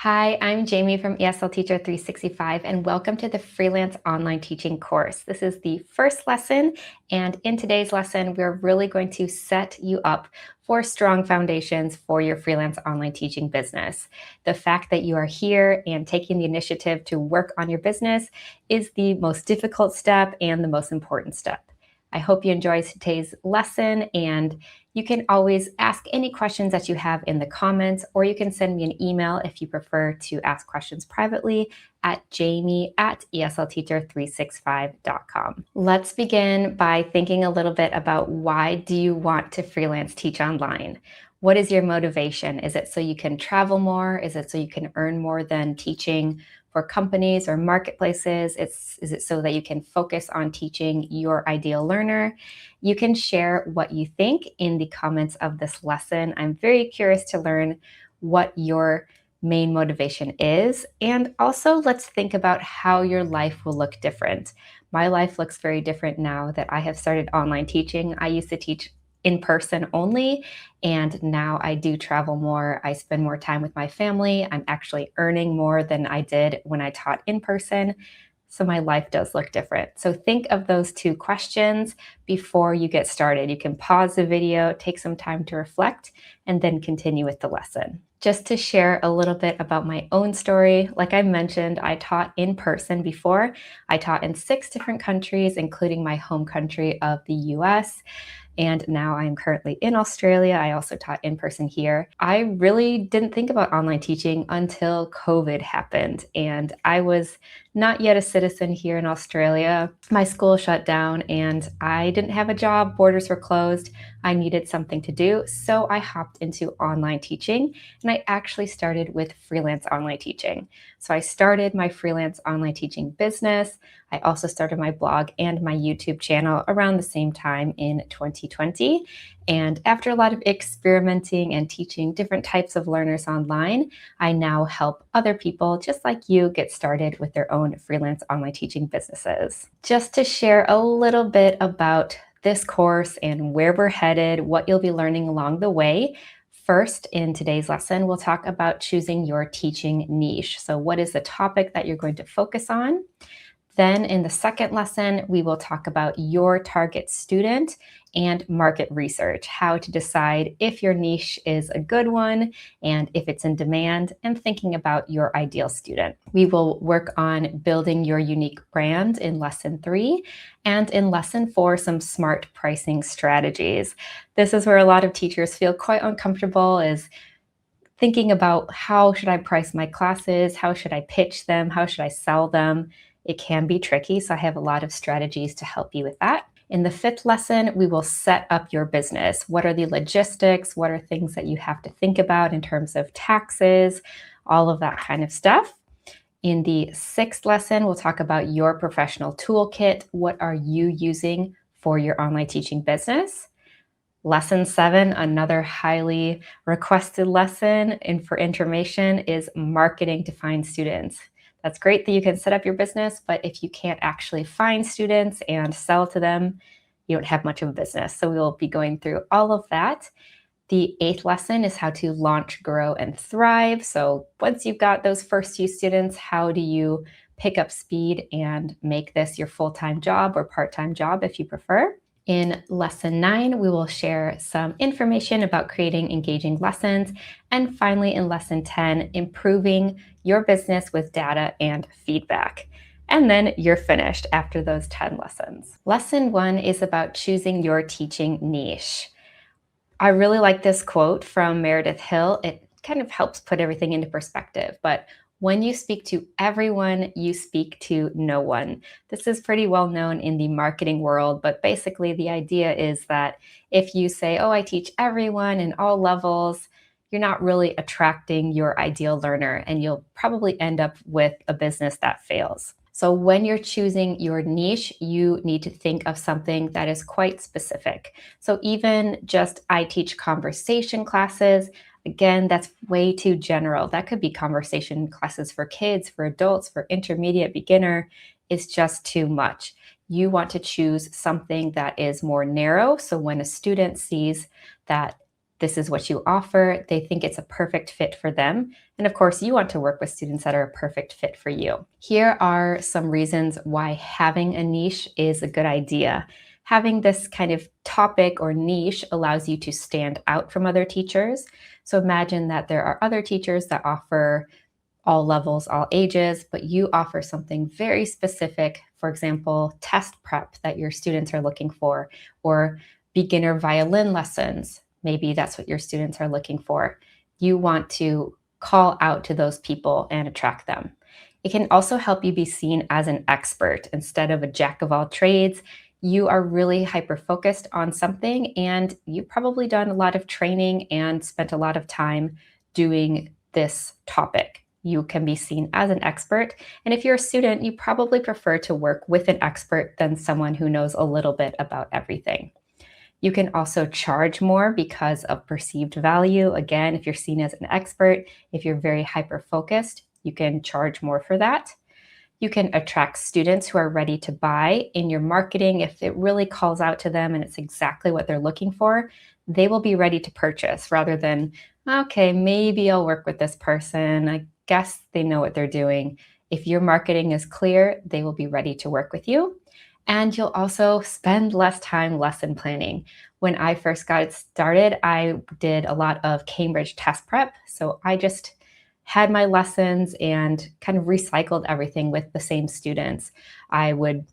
Hi, I'm Jamie from ESL Teacher 365, and welcome to the Freelance Online Teaching course. This is the first lesson, and in today's lesson, we're really going to set you up for strong foundations for your freelance online teaching business. The fact that you are here and taking the initiative to work on your business is the most difficult step and the most important step. I hope you enjoy today's lesson, and you can always ask any questions that you have in the comments, or you can send me an email if you prefer to ask questions privately at jamie@eslteacher365.com. Let's begin by thinking a little bit about why do you want to freelance teach online? What is your motivation? Is it so you can travel more? Is it so you can earn more than teaching for companies or marketplaces? Is it so that you can focus on teaching your ideal learner? You can share what you think in the comments of this lesson. I'm very curious to learn what your main motivation is. And also, let's think about how your life will look different. My life looks very different now that I have started online teaching. I used to teach in person only, and now I do travel more. I spend more time with my family. I'm actually earning more than I did when I taught in person. So my life does look different. So think of those two questions before you get started. You can pause the video, take some time to reflect, and then continue with the lesson. Just to share a little bit about my own story, like I mentioned, I taught in person before. I taught in 6 different countries, including my home country of the US. And now I'm currently in Australia. I also taught in person here. I really didn't think about online teaching until COVID happened, and I was not yet a citizen here in Australia. My school shut down and I didn't have a job. Borders were closed. I needed something to do, so I hopped into online teaching, and I actually started with freelance online teaching. So I started my freelance online teaching business. I also started my blog and my YouTube channel around the same time in 2020. And after a lot of experimenting and teaching different types of learners online, I now help other people just like you get started with their own freelance online teaching businesses. Just to share a little bit about this course and where we're headed, what you'll be learning along the way. First, in today's lesson, we'll talk about choosing your teaching niche. So what is the topic that you're going to focus on? Then in the second lesson, we will talk about your target student and market research, how to decide if your niche is a good one and if it's in demand, and thinking about your ideal student. We will work on building your unique brand in lesson 3, and in lesson 4, some smart pricing strategies. This is where a lot of teachers feel quite uncomfortable, is thinking about how should I price my classes, how should I pitch them, how should I sell them. It can be tricky, so I have a lot of strategies to help you with that. In the 5th lesson, we will set up your business. What are the logistics? What are things that you have to think about in terms of taxes, all of that kind of stuff. In the 6th lesson, we'll talk about your professional toolkit. What are you using for your online teaching business? Lesson 7, another highly requested lesson and for information, is marketing to find students. That's great that you can set up your business, but if you can't actually find students and sell to them, you don't have much of a business. So we will be going through all of that. The 8th lesson is how to launch, grow, and thrive. So once you've got those first few students, how do you pick up speed and make this your full-time job or part-time job if you prefer? In lesson 9, we will share some information about creating engaging lessons. And finally, in lesson 10, improving your business with data and feedback. And then you're finished after those 10 lessons. Lesson 1 is about choosing your teaching niche. I really like this quote from Meredith Hill. It kind of helps put everything into perspective, but when you speak to everyone, you speak to no one. This is pretty well known in the marketing world, but basically the idea is that if you say, oh, I teach everyone in all levels, you're not really attracting your ideal learner, and you'll probably end up with a business that fails. So when you're choosing your niche, you need to think of something that is quite specific. So even just I teach conversation classes, again, that's way too general. That could be conversation classes for kids, for adults, for intermediate, beginner. It's just too much. You want to choose something that is more narrow. So when a student sees that this is what you offer. They think it's a perfect fit for them. And of course, you want to work with students that are a perfect fit for you. Here are some reasons why having a niche is a good idea. Having this kind of topic or niche allows you to stand out from other teachers. So imagine that there are other teachers that offer all levels, all ages, but you offer something very specific, for example, test prep that your students are looking for, or beginner violin lessons. Maybe that's what your students are looking for. You want to call out to those people and attract them. It can also help you be seen as an expert instead of a jack of all trades. You are really hyper focused on something, and you've probably done a lot of training and spent a lot of time doing this topic. You can be seen as an expert. And if you're a student, you probably prefer to work with an expert than someone who knows a little bit about everything. You can also charge more because of perceived value. Again, if you're seen as an expert, if you're very hyper-focused, you can charge more for that. You can attract students who are ready to buy in your marketing. If it really calls out to them and it's exactly what they're looking for, they will be ready to purchase rather than, okay, maybe I'll work with this person. I guess they know what they're doing. If your marketing is clear, they will be ready to work with you. And you'll also spend less time lesson planning. When I first got started, I did a lot of Cambridge test prep. So I just had my lessons and kind of recycled everything with the same students. I would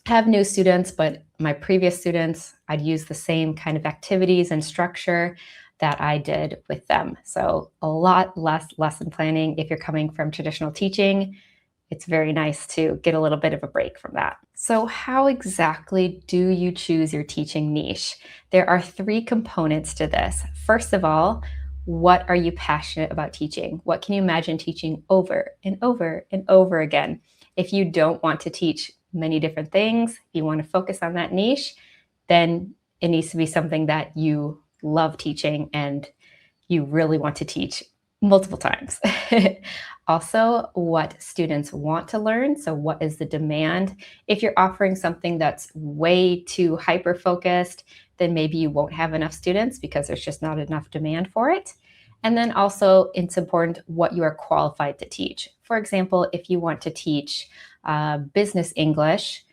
have new students, but my previous students, I'd use the same kind of activities and structure that I did with them. So a lot less lesson planning. If you're coming from traditional teaching, it's very nice to get a little bit of a break from that. So how exactly do you choose your teaching niche? There are three components to this. First of all, what are you passionate about teaching? What can you imagine teaching over and over and over again? If you don't want to teach many different things, if you want to focus on that niche, then it needs to be something that you love teaching and you really want to teach multiple times. Also, what students want to learn. So what is the demand? If you're offering something that's way too hyper-focused, then maybe you won't have enough students because there's just not enough demand for it. And then also, it's important what you are qualified to teach. For example, if you want to teach business English,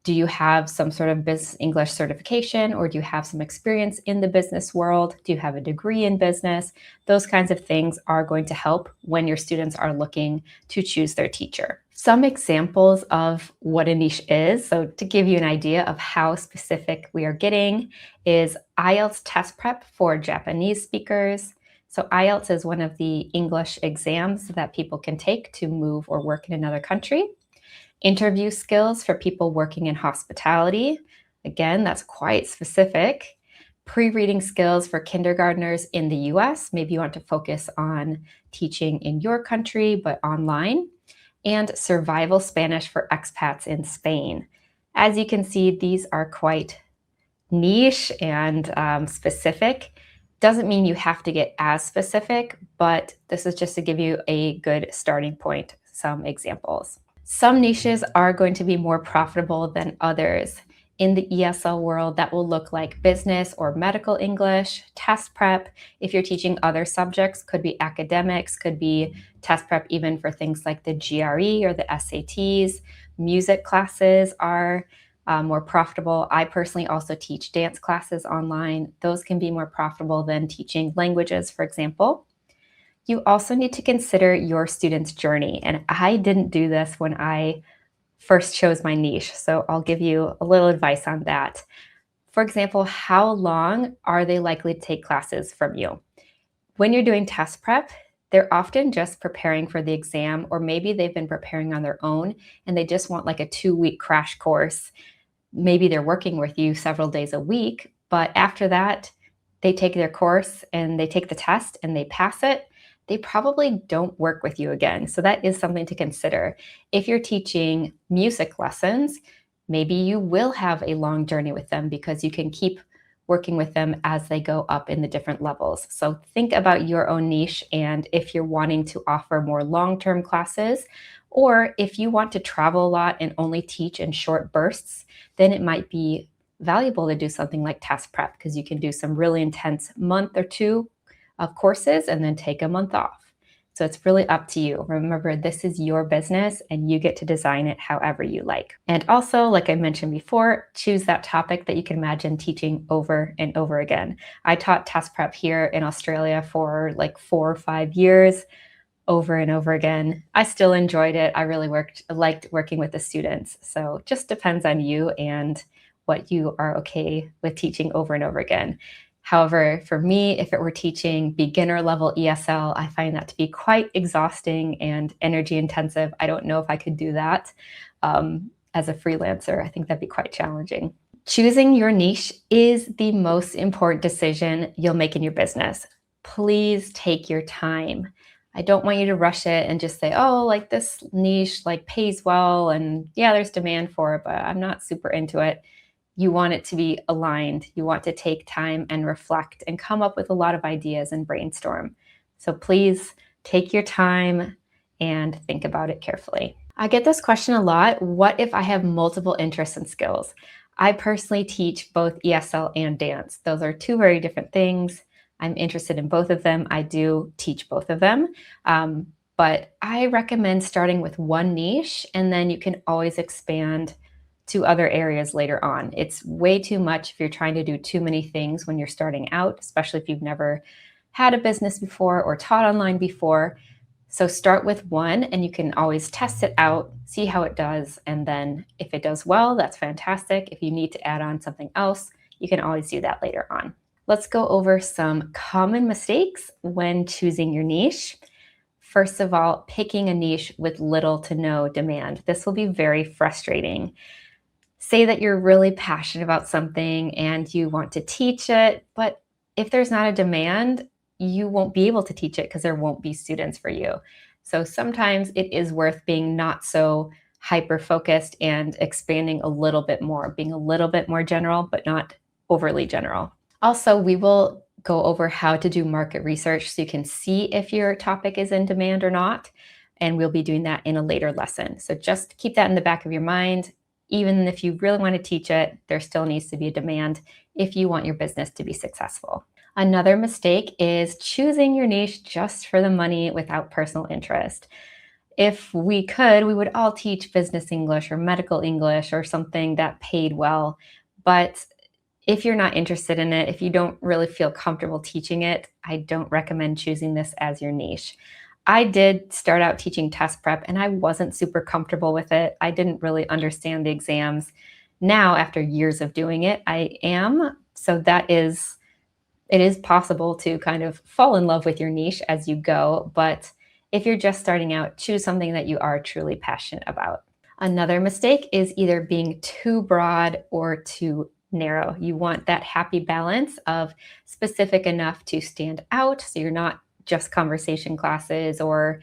do you have some sort of business English certification, or do you have some experience in the business world? Do you have a degree in business? Those kinds of things are going to help when your students are looking to choose their teacher. Some examples of what a niche is, so to give you an idea of how specific we are getting, is IELTS test prep for Japanese speakers. So IELTS is one of the English exams that people can take to move or work in another country. Interview skills for people working in hospitality. Again, that's quite specific. Pre-reading skills for kindergartners in the US. Maybe you want to focus on teaching in your country, but online. And survival Spanish for expats in Spain. As you can see, these are quite niche and specific. Doesn't mean you have to get as specific, but this is just to give you a good starting point, some examples. Some niches are going to be more profitable than others. In the ESL world, that will look like business or medical English, test prep. If you're teaching other subjects, could be academics, could be test prep even for things like the GRE or the SATs. Music classes are more profitable. I personally also teach dance classes online. Those can be more profitable than teaching languages, for example. You also need to consider your student's journey. And I didn't do this when I first chose my niche, so I'll give you a little advice on that. For example, how long are they likely to take classes from you? When you're doing test prep, they're often just preparing for the exam, or maybe they've been preparing on their own and they just want like a 2-week crash course. Maybe they're working with you several days a week, but after that, they take their course and they take the test and they pass it. They probably don't work with you again. So that is something to consider. If you're teaching music lessons, maybe you will have a long journey with them because you can keep working with them as they go up in the different levels. So think about your own niche, and if you're wanting to offer more long-term classes, or if you want to travel a lot and only teach in short bursts, then it might be valuable to do something like task prep because you can do some really intense month or two of courses and then take a month off. So it's really up to you. Remember, this is your business and you get to design it however you like. And also, like I mentioned before, choose that topic that you can imagine teaching over and over again. I taught task prep here in Australia for like 4 or 5 years, over and over again. I still enjoyed it. I really liked working with the students. So it just depends on you and what you are okay with teaching over and over again. However, for me, if it were teaching beginner level ESL, I find that to be quite exhausting and energy intensive. I don't know if I could do that as a freelancer. I think that'd be quite challenging. Choosing your niche is the most important decision you'll make in your business. Please take your time. I don't want you to rush it and just say, oh, like this niche like pays well and yeah, there's demand for it, but I'm not super into it. You want it to be aligned. You want to take time and reflect and come up with a lot of ideas and brainstorm. So please take your time and think about it carefully. I get this question a lot. What if I have multiple interests and skills? I personally teach both ESL and dance. Those are two very different things. I'm interested in both of them. I do teach both of them. But I recommend starting with one niche and then you can always expand to other areas later on. It's way too much if you're trying to do too many things when you're starting out, especially if you've never had a business before or taught online before. So start with one and you can always test it out, see how it does. And then if it does well, that's fantastic. If you need to add on something else, you can always do that later on. Let's go over some common mistakes when choosing your niche. First of all, picking a niche with little to no demand. This will be very frustrating. Say that you're really passionate about something and you want to teach it, but if there's not a demand, you won't be able to teach it because there won't be students for you. So sometimes it is worth being not so hyper focused and expanding a little bit more, being a little bit more general, but not overly general. Also, we will go over how to do market research so you can see if your topic is in demand or not. And we'll be doing that in a later lesson. So just keep that in the back of your mind. Even if you really want to teach it, there still needs to be a demand if you want your business to be successful. Another mistake is choosing your niche just for the money without personal interest. If we could, we would all teach business English or medical English or something that paid well. But if you're not interested in it, if you don't really feel comfortable teaching it, I don't recommend choosing this as your niche. I did start out teaching test prep and I wasn't super comfortable with it. I didn't really understand the exams. Now, after years of doing it, I am. So it is possible to kind of fall in love with your niche as you go. But if you're just starting out, choose something that you are truly passionate about. Another mistake is either being too broad or too narrow. You want that happy balance of specific enough to stand out. So you're not just conversation classes or,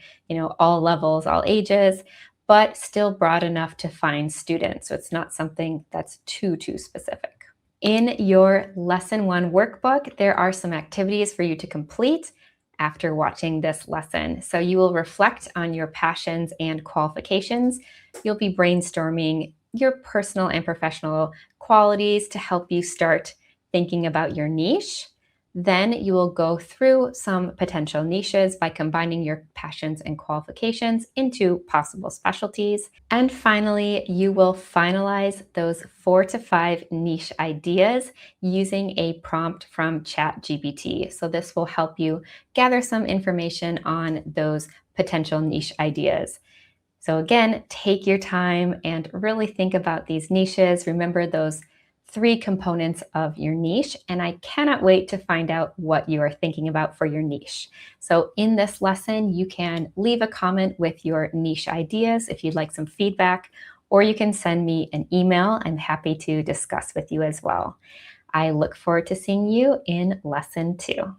all levels, all ages, but still broad enough to find students. So it's not something that's too specific. In your lesson 1 workbook, there are some activities for you to complete after watching this lesson. So you will reflect on your passions and qualifications. You'll be brainstorming your personal and professional qualities to help you start thinking about your niche. Then you will go through some potential niches by combining your passions and qualifications into possible specialties. And finally, you will finalize those 4 to 5 niche ideas using a prompt from ChatGPT. So this will help you gather some information on those potential niche ideas. So again, take your time and really think about these niches. Remember those 3 components of your niche, and I cannot wait to find out what you are thinking about for your niche. So in this lesson, you can leave a comment with your niche ideas if you'd like some feedback, or you can send me an email. I'm happy to discuss with you as well. I look forward to seeing you in lesson 2.